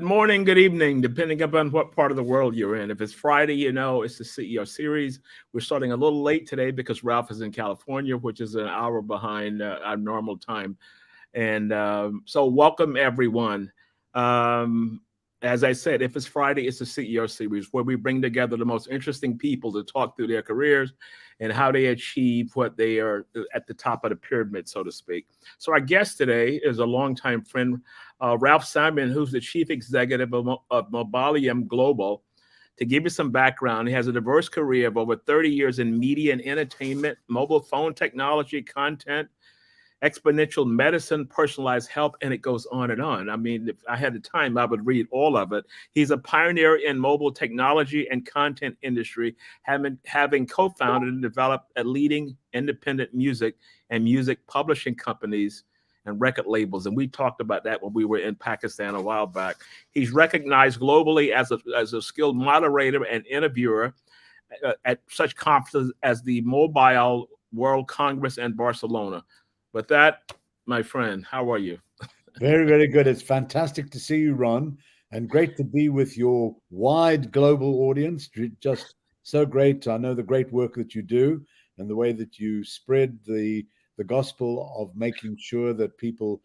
morning, good evening, depending upon what part of the world you're in. If it's Friday, it's the CEO series. We're starting a little late today because Ralph is in California, which is an hour behind our normal time. And so welcome, everyone. Um, as I said, if it's Friday, it's the CEO series where we bring together the most interesting people to talk through their careers and how they achieve what they are at the top of the pyramid, so to speak. So our guest today is a longtime friend, Ralph Simon, who's the chief executive of Mobilium Global. To give you some background, he has a diverse career of over 30 years in media and entertainment, mobile phone technology, content, Exponential Medicine, personalized health, and it goes on and on. I mean, if I had the time, I would read all of it. He's a pioneer in mobile technology and content industry, having co-founded and developed a leading independent music and music publishing companies and record labels. And we talked about that when we were in Pakistan a while back. He's recognized globally as a skilled moderator and interviewer at such conferences as the Mobile World Congress in Barcelona. With that, my friend, how are you? Very, very good. It's fantastic to see you, Ron, and great to be with your wide global audience. Just so great. I know the great work that you do and the way that you spread the gospel of making sure that people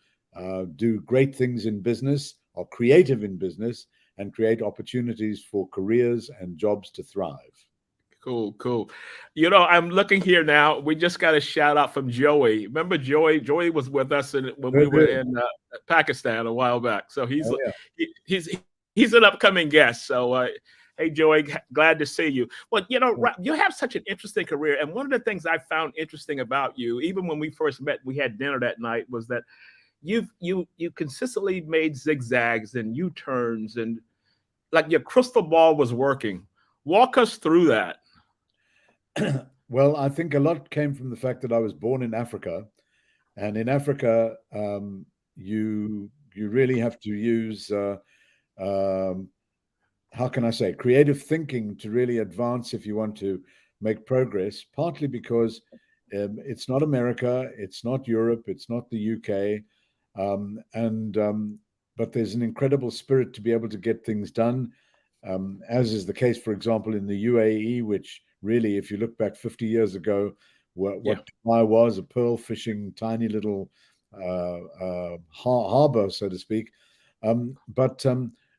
do great things in business, are creative in business, and create opportunities for careers and jobs to thrive. Cool. I'm looking here now. We just got a shout out from Joey. Remember Joey? Joey was with us when we were in Pakistan a while back. So he's an upcoming guest. So hey Joey, glad to see you. Well, you have such an interesting career, and one of the things I found interesting about you, even when we first met, we had dinner that night, was that you consistently made zigzags and U-turns, and like your crystal ball was working. Walk us through that. Well, I think a lot came from the fact that I was born in Africa, and in Africa, you really have to use how can I say, creative thinking to really advance if you want to make progress. Partly because it's not America, it's not Europe, it's not the UK, but there's an incredible spirit to be able to get things done. As is the case, for example, in the UAE, which really, if you look back 50 years ago, what Dubai was, a pearl fishing, tiny little harbor, so to speak. But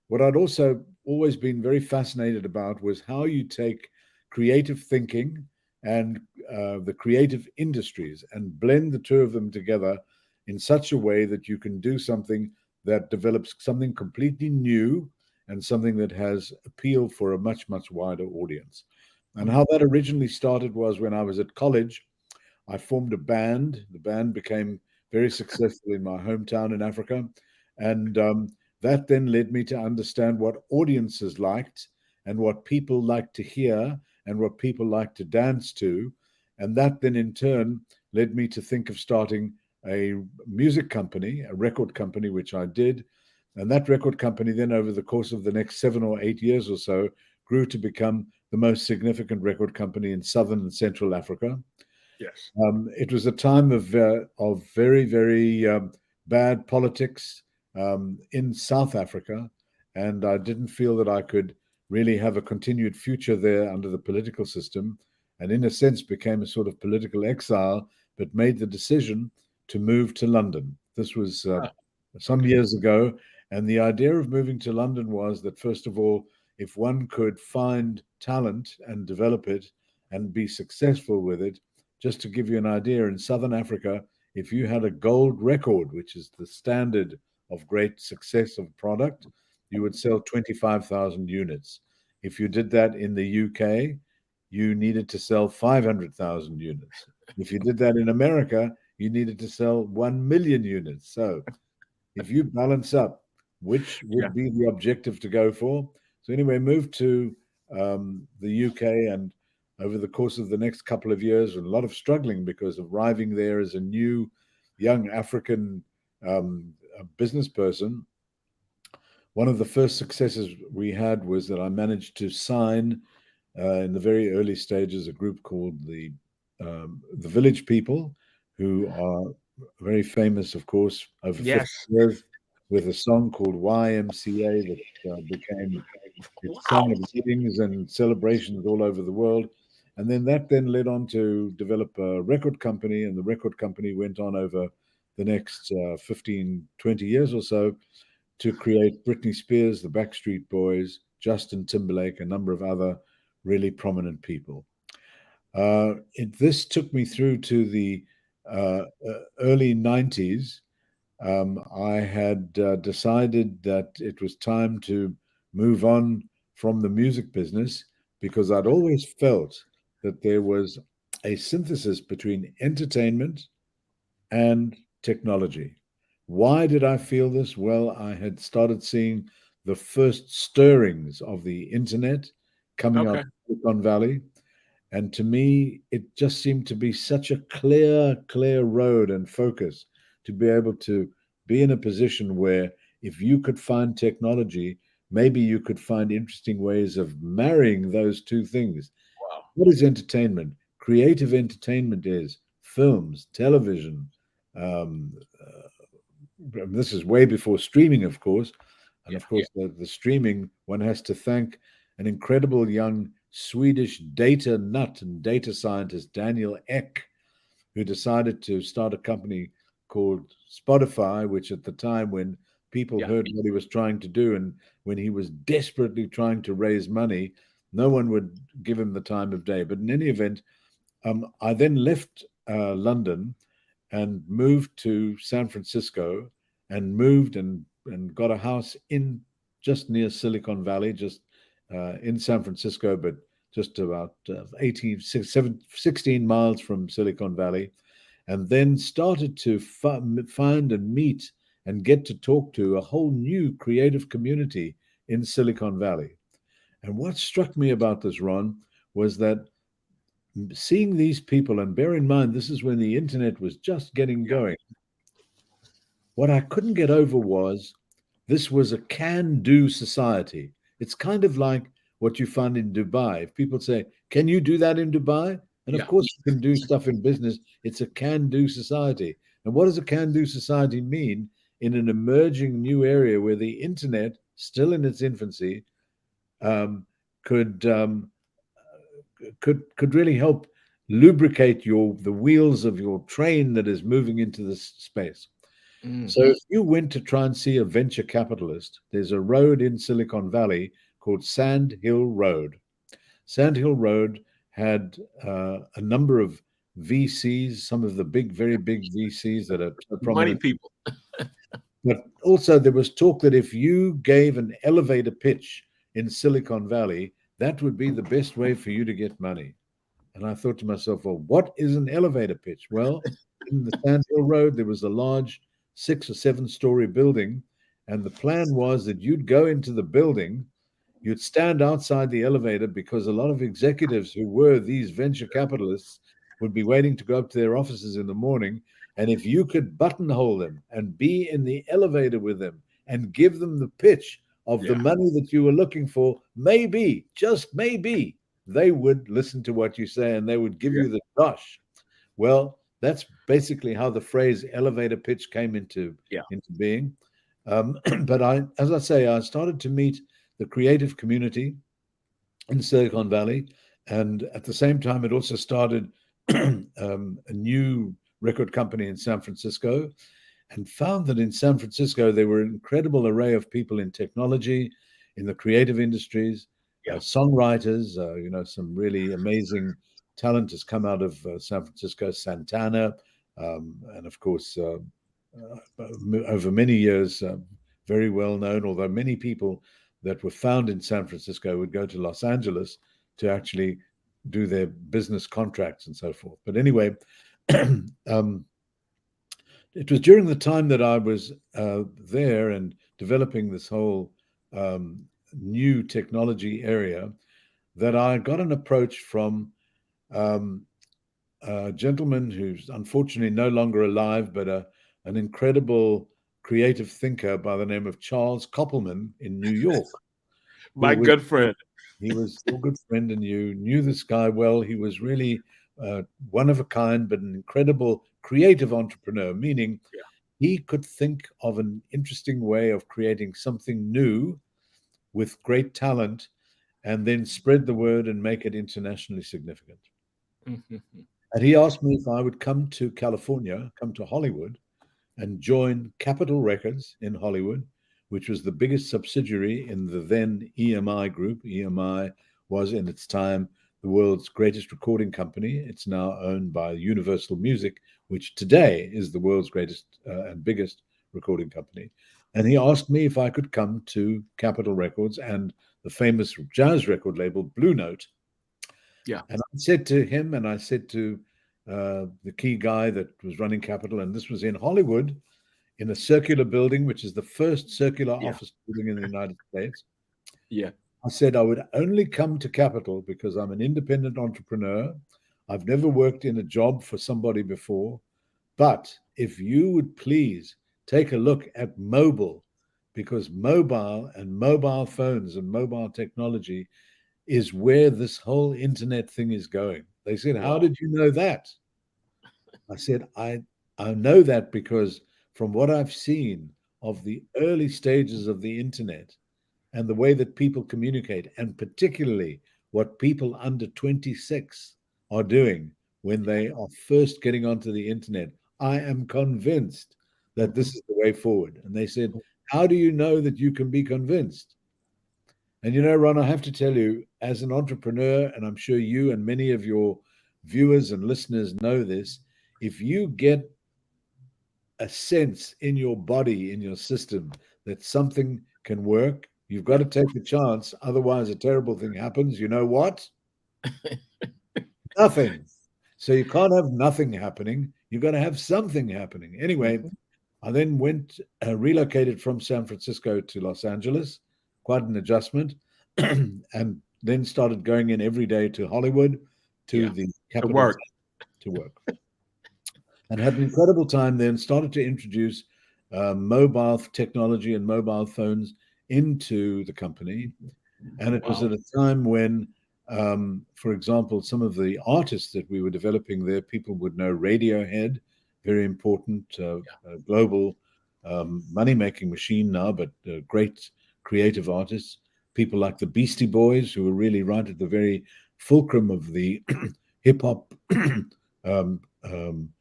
what I'd also always been very fascinated about was how you take creative thinking and the creative industries and blend the two of them together in such a way that you can do something that develops something completely new and something that has appeal for a much, much wider audience. And how that originally started was when I was at college, I formed a band. The band became very successful in my hometown in Africa. And that then led me to understand what audiences liked and what people liked to hear and what people liked to dance to. And that then in turn led me to think of starting a music company, a record company, which I did. And that record company then over the course of the next 7 or 8 years or so grew to become the most significant record company in Southern and Central Africa. Yes. It was a time of very, very bad politics in South Africa, and I didn't feel that I could really have a continued future there under the political system, and in a sense became a sort of political exile, but made the decision to move to London. This was some years ago, and the idea of moving to London was that, first of all, if one could find talent and develop it and be successful with it, just to give you an idea, in Southern Africa, if you had a gold record, which is the standard of great success of a product, you would sell 25,000 units. If you did that in the UK, you needed to sell 500,000 units. If you did that in America, you needed to sell 1 million units. So if you balance up, which would be the objective to go for? So anyway, moved to the UK, and over the course of the next couple of years, a lot of struggling because of arriving there as a new young African business person. One of the first successes we had was that I managed to sign in the very early stages a group called the Village People, who are very famous, of course, over 50 years. with a song called YMCA that became its song Wow. of weddings and celebrations all over the world. And then that then led on to develop a record company, and the record company went on over the next 15, 20 years or so to create Britney Spears, the Backstreet Boys, Justin Timberlake, a number of other really prominent people. This took me through to the early 90s. I had decided that it was time to move on from the music business because I'd always felt that there was a synthesis between entertainment and technology. Why did I feel this? Well, I had started seeing the first stirrings of the internet coming out Okay. of Silicon Valley. And to me, it just seemed to be such a clear road and focus to be able to be in a position where if you could find technology, maybe you could find interesting ways of marrying those two things. Wow. What is entertainment? Creative entertainment is films, television. Um, this is way before streaming, of course. And Yeah. of course, the streaming, one has to thank an incredible young Swedish data nut and data scientist, Daniel Ek, who decided to start a company called Spotify, which at the time when people Yeah. heard what he was trying to do and when he was desperately trying to raise money, no one would give him the time of day. But in any event, I then left London and moved to San Francisco and moved and got a house in just near Silicon Valley, just in San Francisco, but just about 16 miles from Silicon Valley, and then started to find and meet and get to talk to a whole new creative community in Silicon Valley. And what struck me about this, Ron, was that seeing these people, and bear in mind, this is when the internet was just getting Yeah. going. What I couldn't get over was this was a can-do society. It's kind of like what you find in Dubai. If people say, "Can you do that in Dubai?" And of Yeah. course, you can do stuff in business. It's a can-do society. And what does a can-do society mean in an emerging new area where the internet, still in its infancy, um, could could really help lubricate the wheels of your train that is moving into this space. Mm. So if you went to try and see a venture capitalist, there's a road in Silicon Valley called Sand Hill Road. Sand Hill Road had a number of VCs, some of the very big VCs that are so Money prominent. people. But also there was talk that if you gave an elevator pitch in Silicon Valley, that would be the best way for you to get money. And I thought to myself, well, what is an elevator pitch? Well, in the Sand Hill Road, there was a large 6 or 7 story building. And the plan was that you'd go into the building, you'd stand outside the elevator because a lot of executives who were these venture capitalists would be waiting to go up to their offices in the morning. And if you could buttonhole them and be in the elevator with them and give them the pitch of the Yeah. money that you were looking for, maybe, just maybe, they would listen to what you say and they would give Yeah. you the dosh. Well, that's basically how the phrase elevator pitch came Yeah. into being. But as I say, I started to meet the creative community in Silicon Valley, and at the same time, it also started a new record company in San Francisco, and found that in San Francisco there were an incredible array of people in technology, in the creative industries, Yeah. songwriters. Some really amazing talent has come out of San Francisco. Santana, and of course, over many years, very well known. Although many people that were found in San Francisco would go to Los Angeles to actually do their business contracts and so forth. But anyway, it was during the time that I was there and developing this whole new technology area that I got an approach from um, a gentleman who's unfortunately no longer alive, but an incredible creative thinker by the name of Charles Koppelman in New York, who My was good friend. he was your good friend, and you knew this guy well. He was really one of a kind, but an incredible creative entrepreneur, meaning Yeah. he could think of an interesting way of creating something new with great talent and then spread the word and make it internationally significant. Mhm. And he asked me if I would come to California, come to Hollywood, and join Capitol Records in Hollywood, which was the biggest subsidiary in the then EMI group. EMI was, in its time, the world's greatest recording company. It's now owned by Universal Music, which today is the world's greatest and biggest recording company. And he asked me if I could come to Capitol Records and the famous jazz record label Blue Note. Yeah. And I said to him, and I said to the key guy that was running Capitol, and this was in Hollywood, in a circular building, which is the first circular Yeah. office building in the United States. Yeah. I said I would only come to Capitol because I'm an independent entrepreneur. I've never worked in a job for somebody before. But if you would please take a look at mobile, because mobile and mobile phones and mobile technology is where this whole internet thing is going. They said, how Wow. did you know that? I said, I know that because from what I've seen of the early stages of the internet and the way that people communicate, and particularly what people under 26 are doing when they are first getting onto the internet, I am convinced that this Mhm. is the way forward. And they said, how do you know that you can be convinced? And you know, Ron, I have to tell you, as an entrepreneur, and I'm sure you and many of your viewers and listeners know this, if you get a sense in your body, in your system, that something can work, you've got Yeah. to take the chance. Otherwise, a terrible thing happens. You know what? Nothing. So you can't have nothing happening. You've got to have something happening. Anyway, Mhm. I then relocated from San Francisco to Los Angeles, quite an adjustment, and then started going in every day to Hollywood, to Yeah. the To capital work. to work. And had an incredible time then, started to introduce mobile technology and mobile phones into the company. And it was Wow. at a time when, for example, some of the artists that we were developing there, people would know Radiohead, very important global money-making machine now, but great creative artists. People like the Beastie Boys, who were really right at the very fulcrum of the hip hop um, um,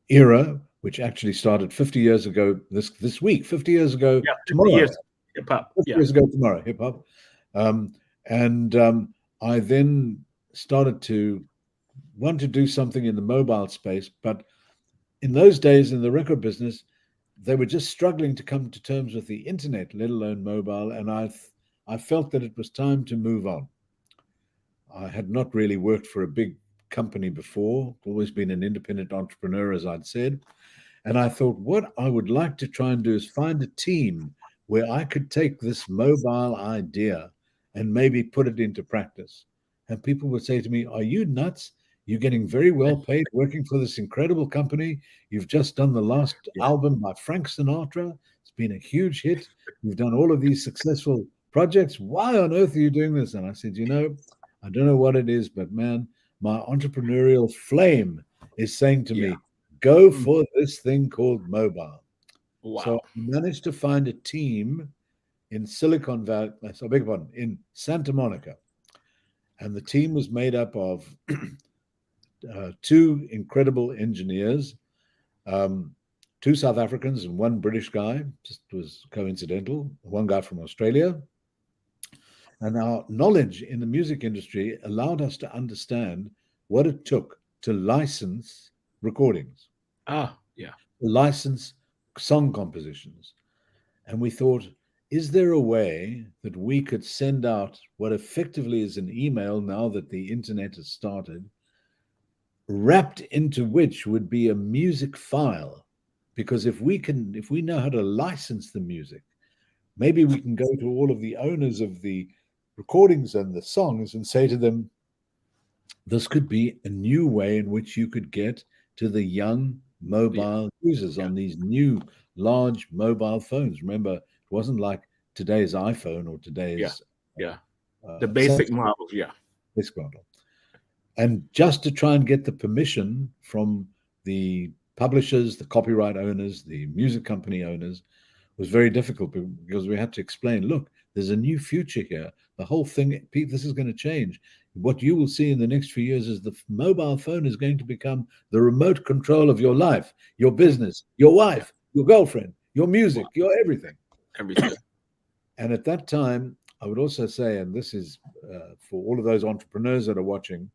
era, which actually started 50 years ago this week, 50 years ago Yeah. 50 tomorrow, years. Hip hop. 50 Yeah. years ago tomorrow, hip hop. Um, and I then started to want to do something in the mobile space. But in those days in the record business, they were just struggling to come to terms with the internet, let alone mobile. And I felt that it was time to move on. I had not really worked for a big company before, always been an independent entrepreneur, as I'd said. And I thought, what I would like to try and do is find a team where I could take this mobile idea and maybe put it into practice. And people would say to me, are you nuts? You're getting very well paid working for this incredible company. You've just done the last Yeah. album by Frank Sinatra. It's been a huge hit. You've done all of these successful projects. Why on earth are you doing this? And I said, I don't know what it is, but man, my entrepreneurial flame is saying to Yeah. me, go Mm. for this thing called mobile. So I Wow. managed to find a team in Silicon Valley, I beg your pardon, in Santa Monica. And the team was made up of two incredible engineers, um, two South Africans and one British guy, just was coincidental, one guy from Australia. And our knowledge in the music industry allowed us to understand what it took to license recordings, Ah, yeah. license song compositions. And we thought, is there a way that we could send out what effectively is an email now that the internet has started, wrapped into which would be a music file? Because if we know how to license the music, maybe we can go to all of the owners of the recordings and the songs and say to them, this could be a new way in which you could get to the young Yeah. mobile users Yeah. on these new large mobile phones. Remember, it wasn't like today's iPhone or Yeah. today's Yeah. The basic Samsung models. Yeah. this model. And just to try and get the permission from the publishers, the copyright owners, the music company owners, was very difficult because we had to explain, look, there's a new future here. The whole thing, this is going to change. What you will see in the next few years is the mobile phone is going to become the remote control of your life, your business, your wife, your girlfriend, your music, your everything. Everything. And at that time, I would also say, and this is for all of those entrepreneurs that are watching,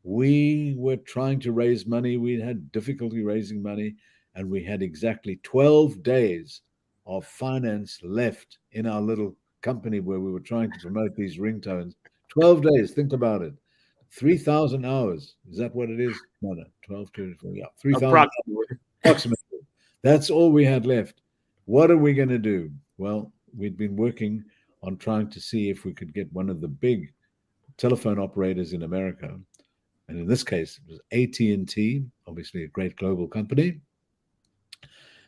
we were trying to raise money. We had difficulty raising money, and we had exactly 12 days of finance left in our little company where we were trying to promote these ringtones. 12 days, think about it. 3,000 hours. Is that what it is? No, 12, 24, yeah, 3,000 approximately. That's all we had left. What are we going to do? Well, we'd been working on trying to see if we could get one of the big telephone operators in America, and in this case, it was AT&T, obviously a great global company,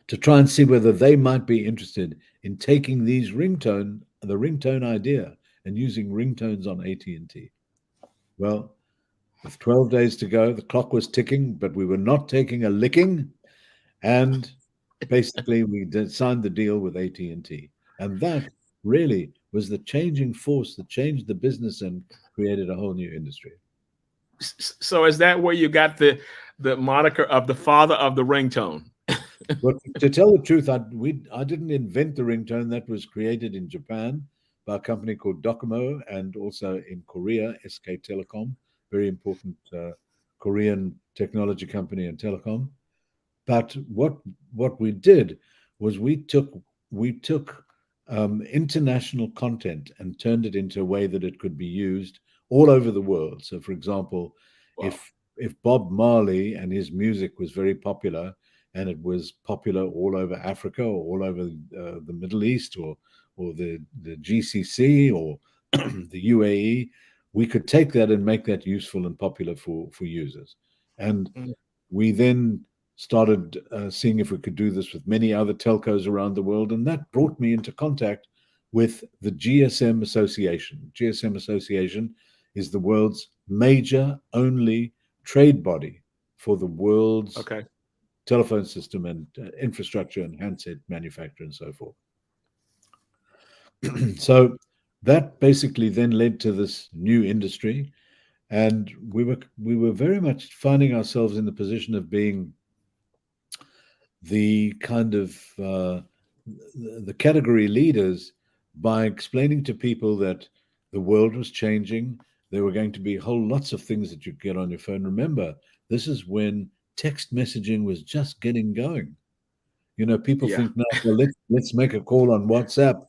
to try and see whether they might be interested in taking the ringtone idea, and using ringtones on AT&T. Well, with 12 days to go, the clock was ticking, but we were not taking a licking, and basically we signed the deal with AT&T. And that really was the changing force that changed the business and created a whole new industry. So is that where you got the moniker of the father of the ringtone? But to tell the truth, I didn't invent the ringtone. That was created in Japan by a company called Docomo, and also in Korea, SK Telecom, very important Korean technology company and telecom. But what we did was we took international content and turned it into a way that it could be used all over the world. So, for example, Wow. if Bob Marley and his music was very popular, and it was popular all over Africa, or all over the Middle East, or the GCC, or the UAE, we could take that and make that useful and popular for users. And we then started seeing if we could do this with many other telcos around the world, and that brought me into contact with the GSM Association. GSM Association is the world's major only trade body for the world's telephone system and infrastructure and handset manufacture and so forth. So that basically then led to this new industry, and we were very much finding ourselves in the position of being the kind of the category leaders by explaining to people that the world was changing. There were going to be whole lots of things that you'd get on your phone. Remember, this is when text messaging was just getting going. You know, people think now, well, let's make a call on WhatsApp.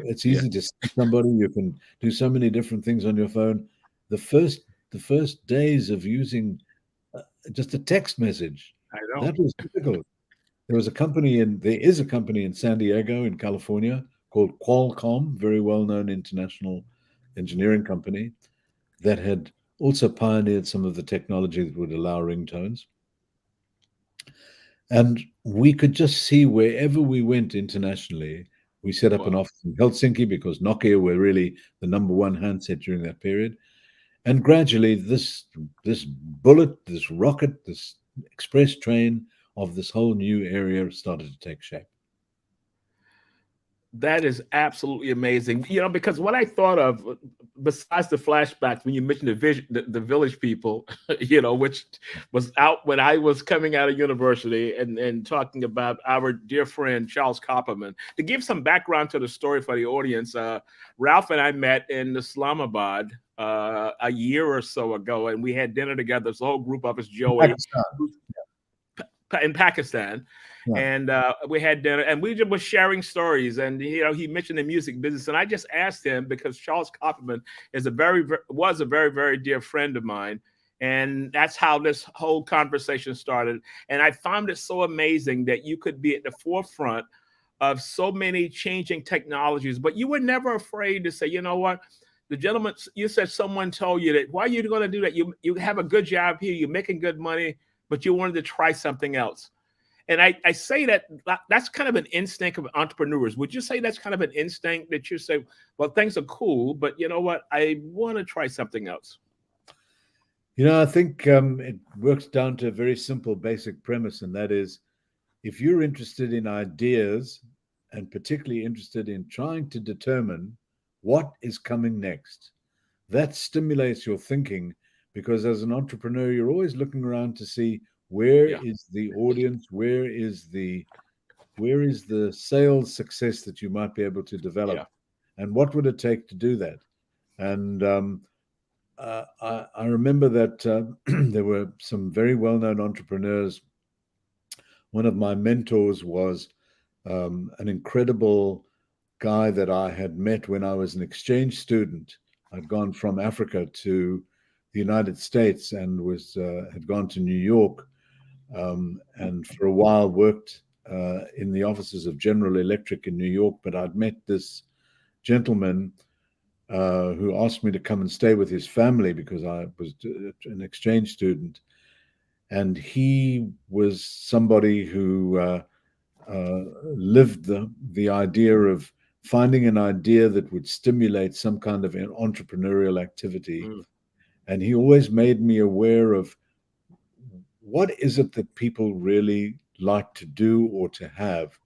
It's easy to see somebody. You can do so many different things on your phone. The first days of using just a text message, that was difficult. There is a company in San Diego in California called Qualcomm, very well-known international engineering company, that had also pioneered some of the technology that would allow ringtones. And we could just see wherever we went internationally. We set up an office in Helsinki because Nokia were really the number one handset during that period. And gradually this bullet, this rocket, this express train of this whole new area started to take shape. That is absolutely amazing. You know, because what I thought of, besides the flashbacks, when you mentioned the village people, you know, which was out when I was coming out of university, and talking about our dear friend Charles Copperman. To give some background to the story for the audience, Ralph and I met in Islamabad a year or so ago, and we had dinner together. This whole group of us, Joey, in Pakistan. And we had dinner, and we just were sharing stories. And you know, he mentioned the music business, and I just asked him, because Charles Copperman was a very, very dear friend of mine, and that's how this whole conversation started. And I found it so amazing that you could be at the forefront of so many changing technologies, but you were never afraid to say, you know what? The gentleman, you said someone told you that, why are you going to do that? You have a good job here, you're making good money, but you wanted to try something else. And I say that's kind of an instinct of entrepreneurs. Would you say that's kind of an instinct that you say, well, things are cool, but you know what? I want to try something else. I think it works down to a very simple, basic premise, and that is if you're interested in ideas and particularly interested in trying to determine what is coming next, that stimulates your thinking because as an entrepreneur, you're always looking around to see where Yeah, is the audience, where is the sales success that you might be able to yeah, develop, and what would it take to do that? And I remember that there were some very well-known entrepreneurs. One of my mentors was an incredible guy that I had met when I was an exchange student. I'd gone from Africa to the United States and was had gone to New York, and for a while worked in the offices of General Electric in New York. But I'd met this gentleman who asked me to come and stay with his family because I was an exchange student, and he was somebody who lived the idea of finding an idea that would stimulate some kind of an entrepreneurial activity. mm, And he always made me aware of what is it that people really like to do or to have,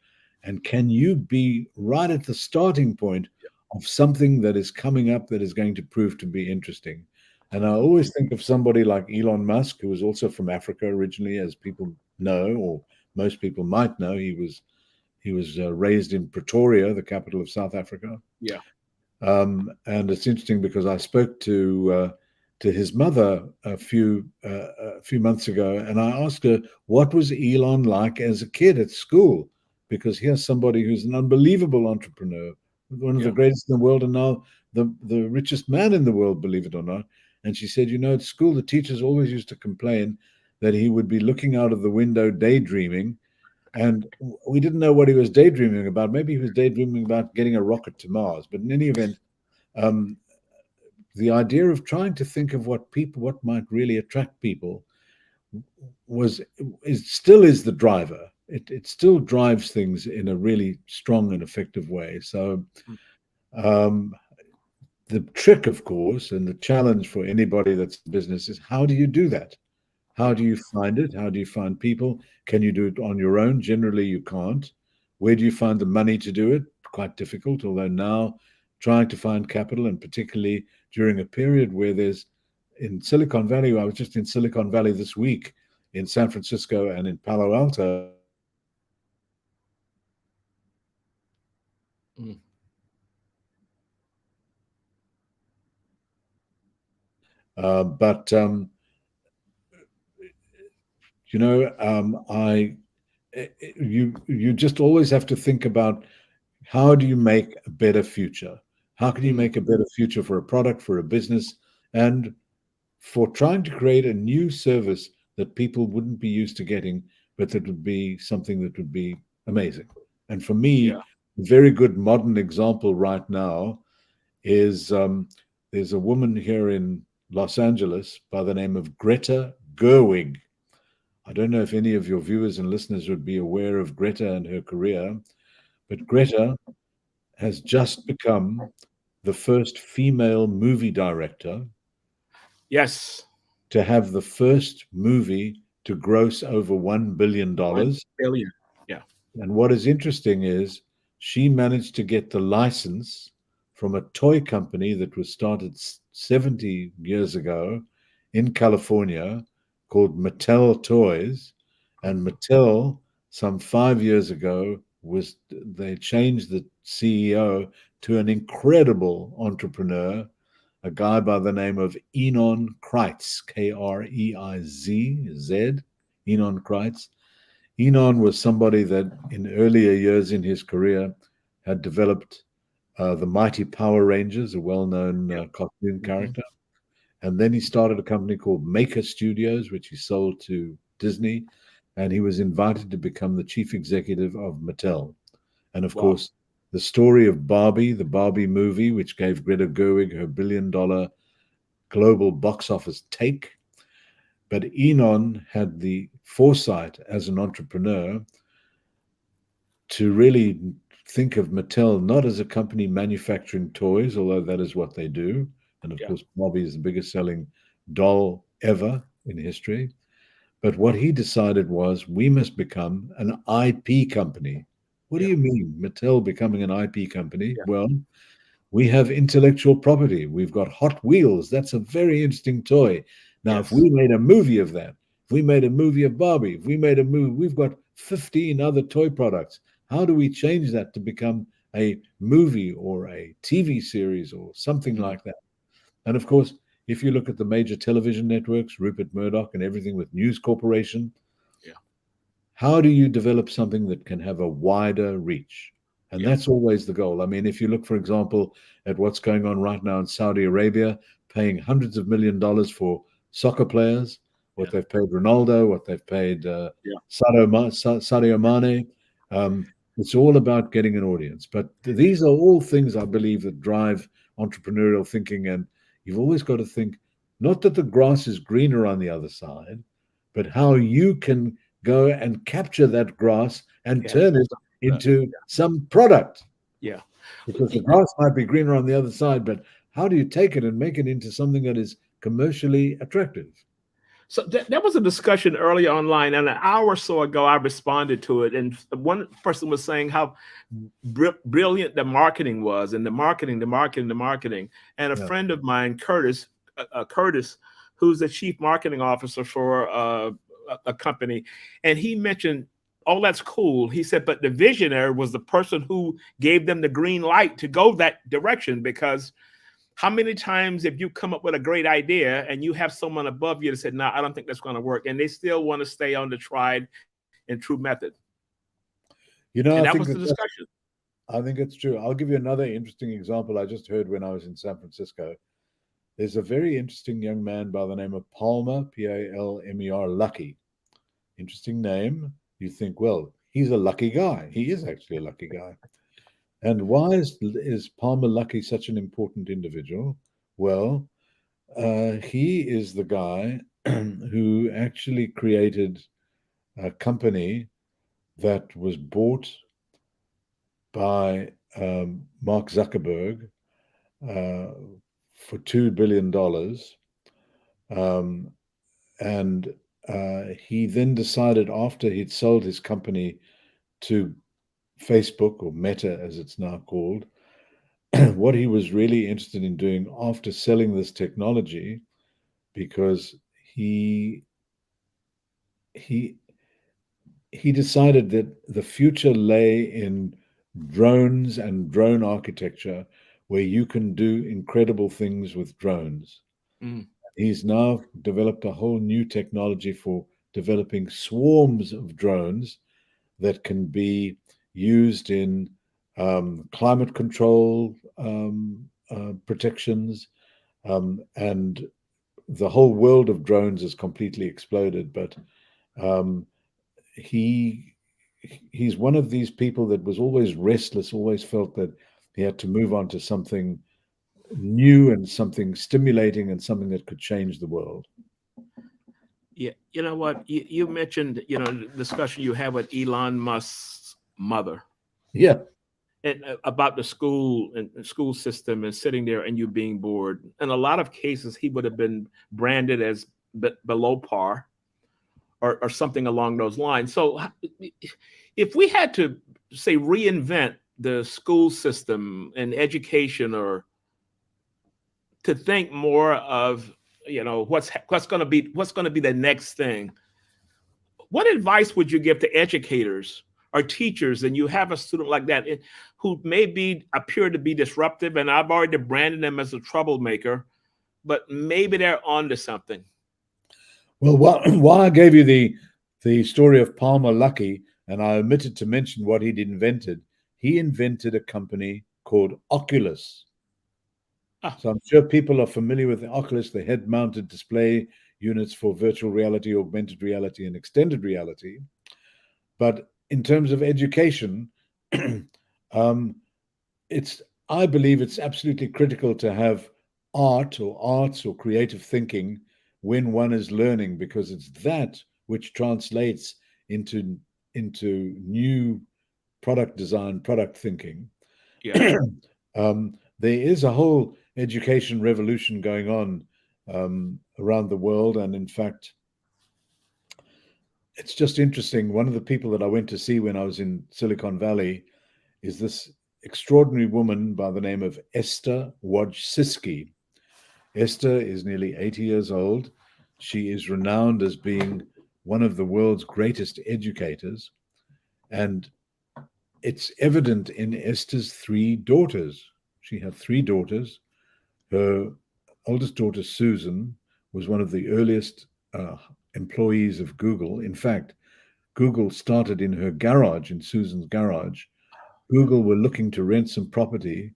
and can you be right at the starting point of something that is coming up that is going to prove to be interesting. And I always think of somebody like Elon Musk, who was also from Africa originally, as people know, or most people might know. He was raised in Pretoria, the capital of South Africa. yeah, And it's interesting because I spoke to his mother a few months ago, and I asked her what was Elon like as a kid at school, because here's somebody who's an unbelievable entrepreneur, one of the yeah. greatest in the world, and now the richest man in the world, believe it or not. And she said, at school the teachers always used to complain that he would be looking out of the window daydreaming, and we didn't know what he was daydreaming about. Maybe he was daydreaming about getting a rocket to Mars. But in any event, um, the idea of trying to think of what might really attract people still is the driver. It still drives things in a really strong and effective way. So Mm, um, the trick, of course, and the challenge for anybody that's in business is how do you do that? How yeah, do you find it? How do you find people? Can you do it on your own? Generally, you can't. Where do you find the money to do it? Quite difficult, although now trying to find capital, and particularly during a period where there's in Silicon Valley, I was just in Silicon Valley this week, in San Francisco and in Palo Alto. mm, But I you just always have to think about how do you make a better future? How can you mm, make a better future for a product, for a business, and for trying to create a new service that people wouldn't be used to getting, but that would be something that would be amazing? And for me, yeah. a very good modern example right now is there's a woman here in Los Angeles by the name of Greta Gerwig. I don't know if any of your viewers and listeners would be aware of Greta and her career, but Greta has just become the first female movie director Yes. to have the first movie to gross over $1 billion. 1 billion. Yeah. And what is interesting is she managed to get the license from a toy company that was started 70 years ago in California called Mattel Toys. And Mhm. Mattel, some 5 years ago, they changed the CEO to an incredible entrepreneur, a guy by the name of Enon Kreitz, Kreiz, Enon Kreitz. Enon was somebody that in earlier years in his career had developed the Mighty Power Rangers, a well known Yeah. cartoon Mhm. character. And then he started a company called Maker Studios, which he sold to Disney. And he was invited to become the chief executive of Mattel. And of Wow. course, the story of Barbie, the Barbie movie, which gave Greta Gerwig her $1 billion global box office take. But Enon had the foresight as an entrepreneur to really think of Mattel not as a company manufacturing toys, although that is what they do. And of Yeah. course, Barbie is the biggest selling doll ever in history. But what he decided was we must become an IP company. What do Yeah. you mean, Mattel becoming an IP company? Yeah. Well, we have intellectual property. We've got Hot Wheels. That's a very interesting toy. Now, if Yes. we made a movie of that, if we made a movie of Barbie, if we made a movie, we've got 15 other toy products. How do we change that to become a movie or a TV series or something Mm. like that? And of course, if you look at the major television networks, Rupert Murdoch and everything with News Corporation, Yeah. how do you develop something that can have a wider reach? And Yeah. that's always the goal. I mean, if you look, for example, at what's going on right now in Saudi Arabia, paying hundreds of $1 millions for soccer players, what Yeah. they've paid Ronaldo, what they've paid Yeah. Sadio Mane, it's all about getting an audience. But these are all things I believe that drive entrepreneurial thinking. And you've always got to think not that the grass is greener on the other side, but how you can go and capture that grass and Yeah. turn it into some product. Yeah. Because the grass might be greener on the other side, but how do you take it and make it into something that is commercially attractive? So that was a discussion early online, and an hour or so ago, I responded to it. And one person was saying how brilliant the marketing was, and the marketing, the marketing, the marketing. And a Yeah. friend of mine, Curtis, who's the chief marketing officer for a company, and he mentioned, "Oh, that's cool." He said, "But the visionary was the person who gave them the green light to go that direction because." How many times have you come up with a great idea and you have someone above you that said, "No, I don't think that's going to work," and they still want to stay on the tried and true method? You know, And I that think was the that discussion. I think it's true. I'll give you another interesting example I just heard when I was in San Francisco. There's a very interesting young man by the name of Palmer, Palmer, Lucky. Interesting name. You think, well, he's a lucky guy. He is actually a lucky guy. And why is Palmer Lucky such an important individual? Well, he is the guy who actually created a company that was bought by Mark Zuckerberg uh, for $2 billion. Um, and he then decided, after he'd sold his company to Facebook, or Meta as it's now called, what he was really interested in doing after selling this technology, because he he he decided that the future lay in drones and drone architecture, where you can do incredible things with drones. Mm, He's now developed a whole new technology for developing swarms of drones that can be used in climate control protections, and the whole world of drones has completely exploded. But um, he he's one of these people that was always restless, always felt that he had to move on to something new and something stimulating and something that could change the world. yeah, you know what? You mentioned, the discussion you had with Elon Musk's mother Yeah, and about the school and school system and sitting there and you being bored. In a lot of cases, he would have been branded as below par or something along those lines. So, if we had to say reinvent the school system and education, or to think more of what's going to be the next thing, what advice would you give to educators or teachers? And you have a student like that who maybe appear to be disruptive, and I've already branded them as a troublemaker, but maybe they're onto something. well, why I gave you the story of Palmer Luckey, and I omitted to mention what he'd invented. He invented a company called Oculus. Ah, So I'm sure people are familiar with the Oculus, the head-mounted display units for virtual reality, augmented reality, and extended reality. But in terms of education, um, it's I believe it's absolutely critical to have art or arts or creative thinking when one is learning, because it's that which translates into new product design, product thinking. yeah. There is a whole education revolution going on around the world. And in fact, it's just interesting. One of the people that I went to see when I was in Silicon Valley is this extraordinary woman by the name of Esther Wojcicki. Esther is nearly 80 years old. She is renowned as being one of the world's greatest educators. And it's evident in Esther's three daughters. She had three daughters. Her oldest daughter, Susan, was one of the earliest employees of Google. In fact, Google started in her garage, in Susan's garage. Google were looking to rent some property.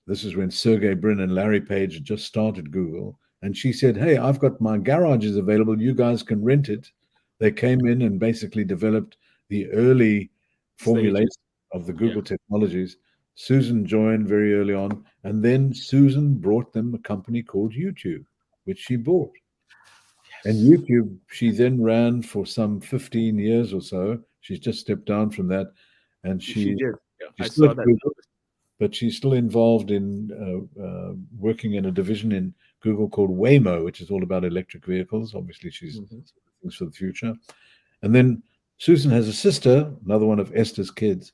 This is when Sergey Brin and Larry Page had just started Google. And she said, "Hey, I've got my garages available. You guys can rent it." They came in and basically developed the early formulation of the Google technologies. Susan joined very early on. And then Susan brought them a company called YouTube, which she bought. And YouTube, she then ran for some 15 years or so. She's just stepped down from that. And She did. Yeah, I she's still saw at that. Google, but she's still involved in working in a division in Google called Waymo, which is all about electric vehicles. Obviously, she's things for the future. And then Susan has a sister, another one of Esther's kids,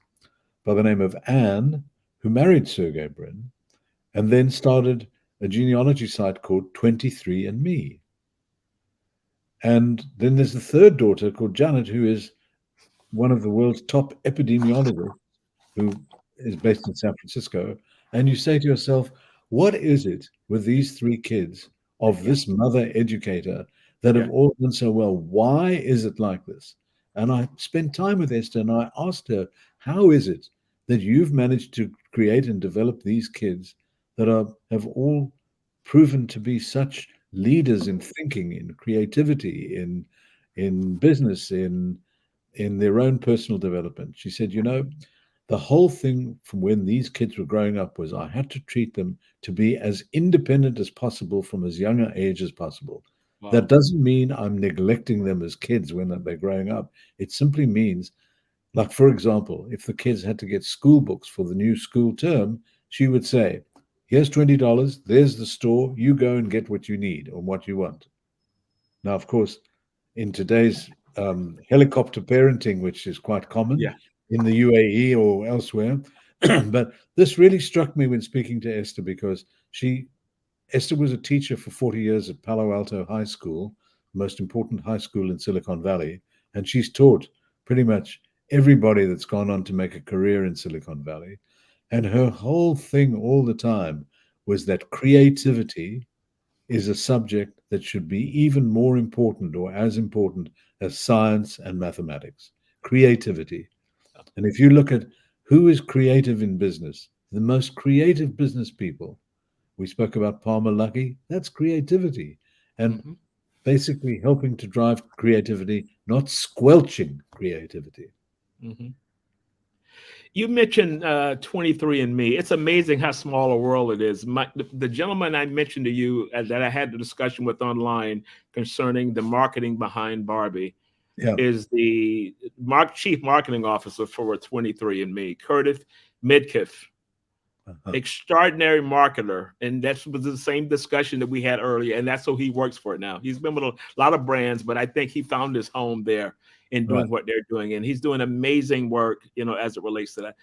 by the name of Anne, who married Sergey Brin, and then started a genealogy site called 23andMe. And then there's the third daughter called Janet, who is one of the world's top epidemiologists, who is based in San Francisco. And you say to yourself, what is it with these three kids of this mother educator that have all done so well? Why is it like this? And I spent time with Esther and I asked her, how is it that you've managed to create and develop these kids that have all proven to be such leaders in thinking, in creativity, in business, in their own personal development? She said, the whole thing from when these kids were growing up was I had to treat them to be as independent as possible from as young an age as possible. Wow. That doesn't mean I'm neglecting them as kids when they're growing up. It simply means, like, for example, if the kids had to get school books for the new school term, she would say, here's $20, there's the store, you go and get what you need or what you want. Now, of course, in today's helicopter parenting, which is quite common in the UAE or elsewhere. But this really struck me when speaking to Esther, because Esther was a teacher for 40 years at Palo Alto High School, the most important high school in Silicon Valley. And she's taught pretty much everybody that's gone on to make a career in Silicon Valley. And her whole thing all the time was that creativity is a subject that should be even more important or as important as science and mathematics. Creativity. And if you look at who is creative in business, the most creative business people, we spoke about Palmer Luckey, that's creativity. And basically helping to drive creativity, not squelching creativity. You mentioned 23andMe. It's amazing how small a world it is. The gentleman I mentioned to you that I had the discussion with online concerning the marketing behind Barbie is the chief marketing officer for 23andMe, Curtis Midkiff. Extraordinary marketer. And that was the same discussion that we had earlier. And that's who he works for now. He's been with a lot of brands, but I think he found his home there in doing what they're doing. And he's doing amazing work, as it relates to that.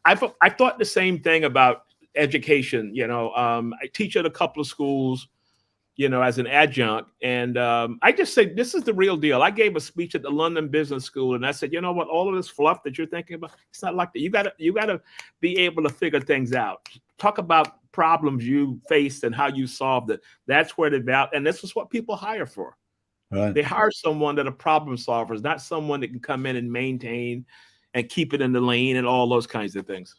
I thought the same thing about education. I teach at a couple of schools, as an adjunct. And I just say, this is the real deal. I gave a speech at the London Business School, and I said, you know what, all of this fluff that you're thinking about, it's not like that. You gotta be able to figure things out. Talk about problems you faced and how you solved it. That's where the value, and this is what people hire for. They hire someone that are problem solvers, not someone that can come in and maintain and keep it in the lane and all those kinds of things.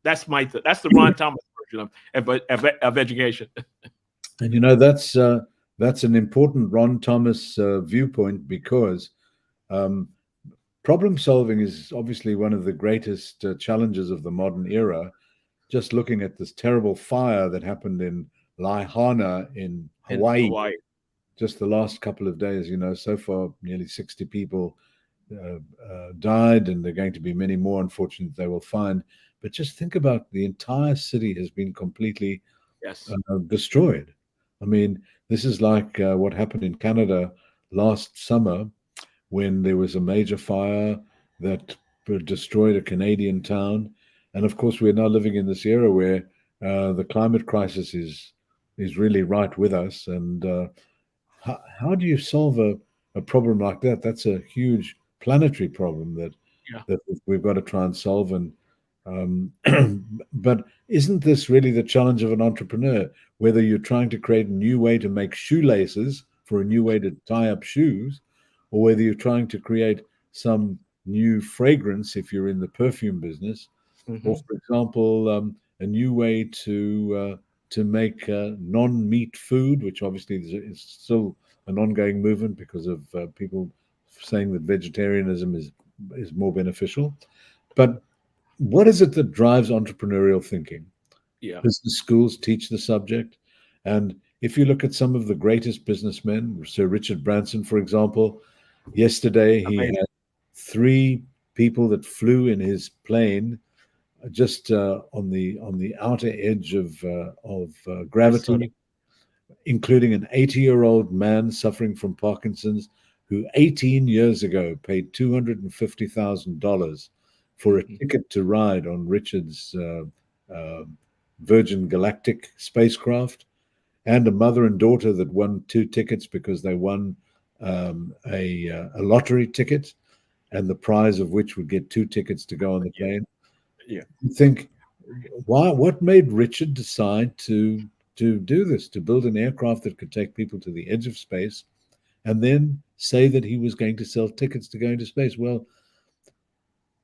That's that's the Ron Thomas version of education. And that's an important Ron Thomas viewpoint, because problem solving is obviously one of the greatest challenges of the modern era. Just looking at this terrible fire that happened in Lahaina in Hawaii. Just the last couple of days, so far nearly 60 people died, and there are going to be many more, unfortunately, they will find. But just think about the entire city has been completely destroyed. I mean, this is like what happened in Canada last summer when there was a major fire that destroyed a Canadian town. And of course, we're now living in this era where the climate crisis is really right with us. And how do you solve a problem like that? That's a huge planetary problem Yeah. that we've got to try and solve. And um, but isn't this really the challenge of an entrepreneur? Whether you're trying to create a new way to make shoelaces for a new way to tie up shoes, or whether you're trying to create some new fragrance if you're in the perfume business, or Hmm. for example, a new way to make non-meat food, which obviously is still an ongoing movement because of people saying that vegetarianism is more beneficial. But what is it that drives entrepreneurial thinking? Yeah. Business schools teach the subject. And if you look at some of the greatest businessmen, Sir Richard Branson, for example, yesterday he Amazing. had three people that flew in his plane just on the outer edge of I saw that. gravity, including an 80-year-old man suffering from Parkinson's who 18 years ago paid $250,000 for a Hmm. ticket to ride on Richard's uh, Virgin Galactic spacecraft, and a mother and daughter that won two tickets because they won a lottery ticket, and the prize of which would get two tickets to go on the Yeah. plane. Yeah. You think, why? What made Richard decide to do this? To build an aircraft that could take people to the edge of space, and then say that he was going to sell tickets to go into space? Well,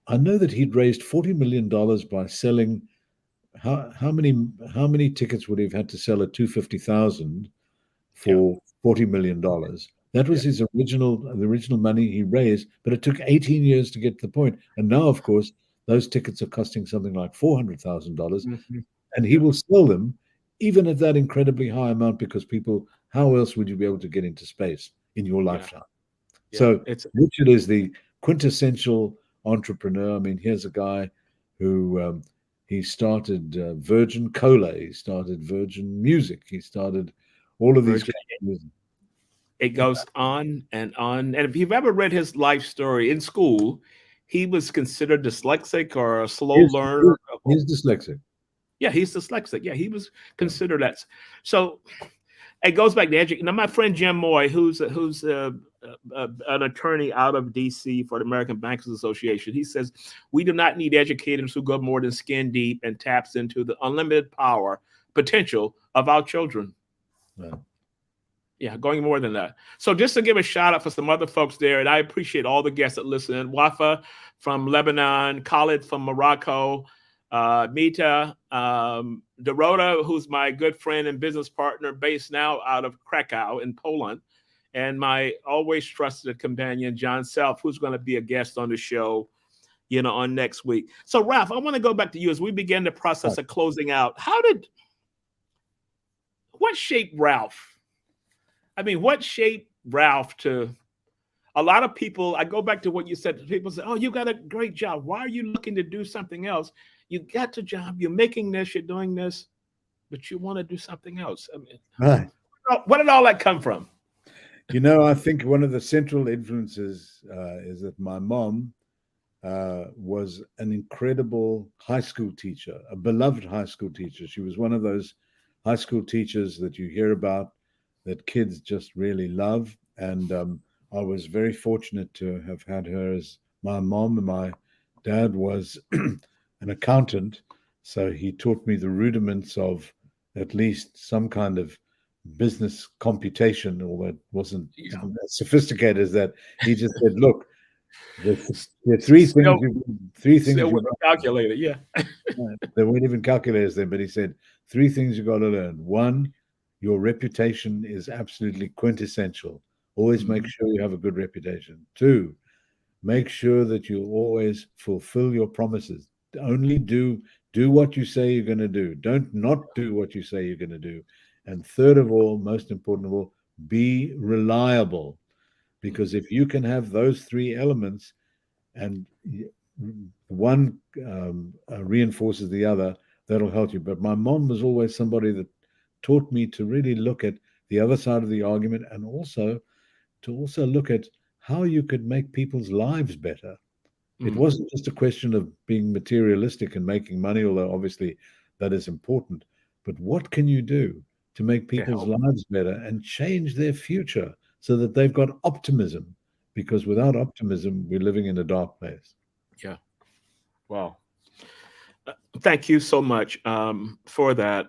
I know that he'd raised $40 million by selling. How many tickets would he have had to sell at 250,000 Yeah. for $40 million? That was Yeah. his the original money he raised, but it took 18 years to get to the point. And now, of course, those tickets are costing something like $400,000, Hmm. and he Yeah. will sell them even at that incredibly high amount because people, how else would you be able to get into space in your Yeah. lifetime? Yeah. So It's Richard is the quintessential entrepreneur. I mean, here's a guy who he started Virgin Cola, he started Virgin Music, he started all of these Virgin. companies. It goes on and on. And if you've ever read his life story in school, he was considered dyslexic or a slow He's, learner. he's dyslexic. Yeah, he's dyslexic. Yeah, he was considered that. So it goes back to education. Now, my friend Jim Moy, who's an attorney out of D.C. for the American Bankers Association, he says we do not need educators who go more than skin deep and taps into the unlimited power potential of our children. Yeah. Yeah, going more than that. So just to give a shout out for some other folks there, and I appreciate all the guests that listen. Wafa from Lebanon, Khalid from Morocco, Mita, Dorota, who's my good friend and business partner, based now out of Krakow in Poland, and my always trusted companion, John Self, who's going to be a guest on the show, on next week. So, Ralph, I want to go back to you as we begin the process Right. of closing out. What shaped Ralph? I mean, what shaped Ralph to a lot of people? I go back to what you said. People say, "Oh, you got a great job. Why are you looking to do something else? You got a job. You're making this. You're doing this, but you want to do something else." I mean, Right. where did all that come from? I think one of the central influences is that my mom was an incredible high school teacher, a beloved high school teacher. She was one of those high school teachers that you hear about that kids just really love. And I was very fortunate to have had her as my mom. And my dad was an accountant. So he taught me the rudiments of at least some kind of business computation, although it wasn't Yeah, as sophisticated as that. He just said, look, there are still, three things still you've with got the to learn. calculator. Yeah, There weren't even calculators then, but he said three things you've got to learn. One, your reputation is absolutely quintessential. Always make Mhm. sure you have a good reputation. Two, make sure that you always fulfill your promises. Only do what you say you're going to do. Don't not do what you say you're going to do. And third of all, most important of all, be reliable. Because if you can have those three elements, and one reinforces the other, that'll help you. But my mom was always somebody that taught me to really look at the other side of the argument, and also to look at how you could make people's lives better. It wasn't just a question of being materialistic and making money, although obviously that is important. But what can you do to make people's lives better and change their future so that they've got optimism? Because without optimism, we're living in a dark place. Yeah. Wow. Thank you so much for that.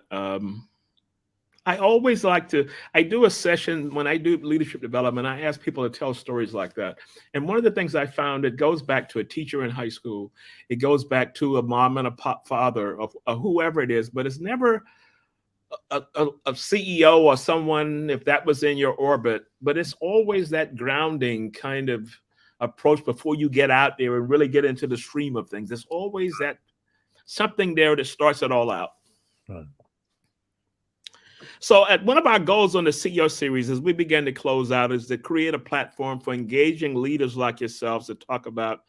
I always like to, I do a session when I do leadership development, I ask people to tell stories like that. And one of the things I found, it goes back to a teacher in high school. It goes back to a mom and a father of whoever it is, but it's never a CEO or someone, if that was in your orbit, but it's always that grounding kind of approach before you get out there and really get into the stream of things. There's always that something there that starts it all out. Right. So one of our goals on the CEO series as we begin to close out is to create a platform for engaging leaders like yourselves to talk about,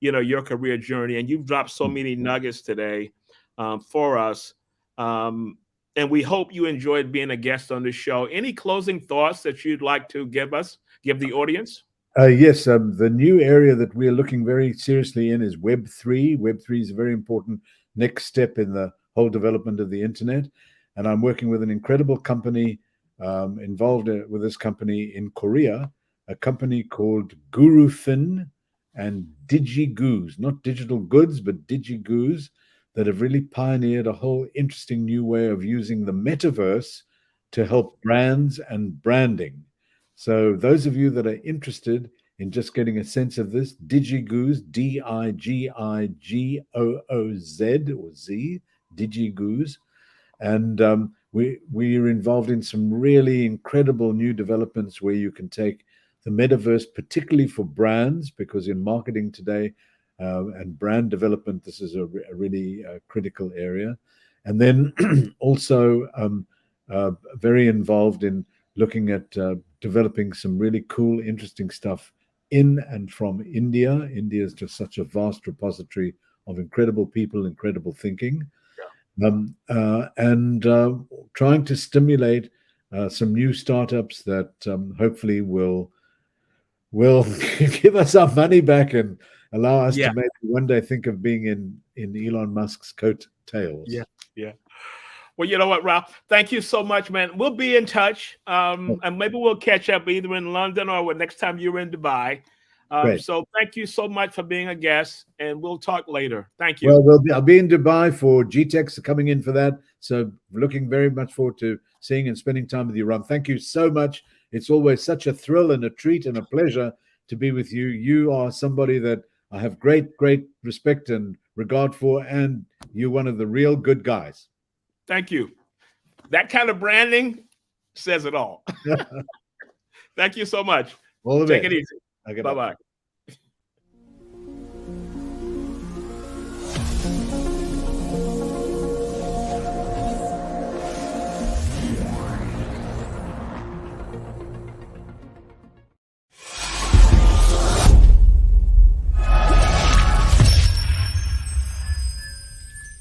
your career journey. And you've dropped so many nuggets today for us. And we hope you enjoyed being a guest on this show. Any closing thoughts that you'd like to give the audience? Yes, the new area that we're looking very seriously in is Web3. Web3 is a very important next step in the whole development of the internet. And I'm working with an incredible company involved with this company in Korea, a company called GuruFin and DigiGoose, not digital goods, but DigiGoose, that have really pioneered a whole interesting new way of using the metaverse to help brands and branding. So those of you that are interested in just getting a sense of this, DigiGoose, D-I-G-I-G-O-O-Z or Z, DigiGoose. And we are involved in some really incredible new developments where you can take the metaverse, particularly for brands, because in marketing today and brand development, this is a really critical area. And then also very involved in looking at developing some really cool, interesting stuff in and from India. India is just such a vast repository of incredible people, incredible thinking. And trying to stimulate some new startups that hopefully will give us our money back and allow us to maybe one day think of being in Elon Musk's coattails. Yeah. Well, you know what, Ralph? Thank you so much, man. We'll be in touch, and maybe we'll catch up either in London or next time you're in Dubai. So thank you so much for being a guest, and we'll talk later. Thank you. Well, I'll be in Dubai for GTEx coming in for that. So looking very much forward to seeing and spending time with you, Ram. Thank you so much. It's always such a thrill and a treat and a pleasure to be with you. You are somebody that I have great, great respect and regard for, and you're one of the real good guys. Thank you. That kind of branding says it all. Thank you so much. All the best. Take it easy. Okay, bye-bye.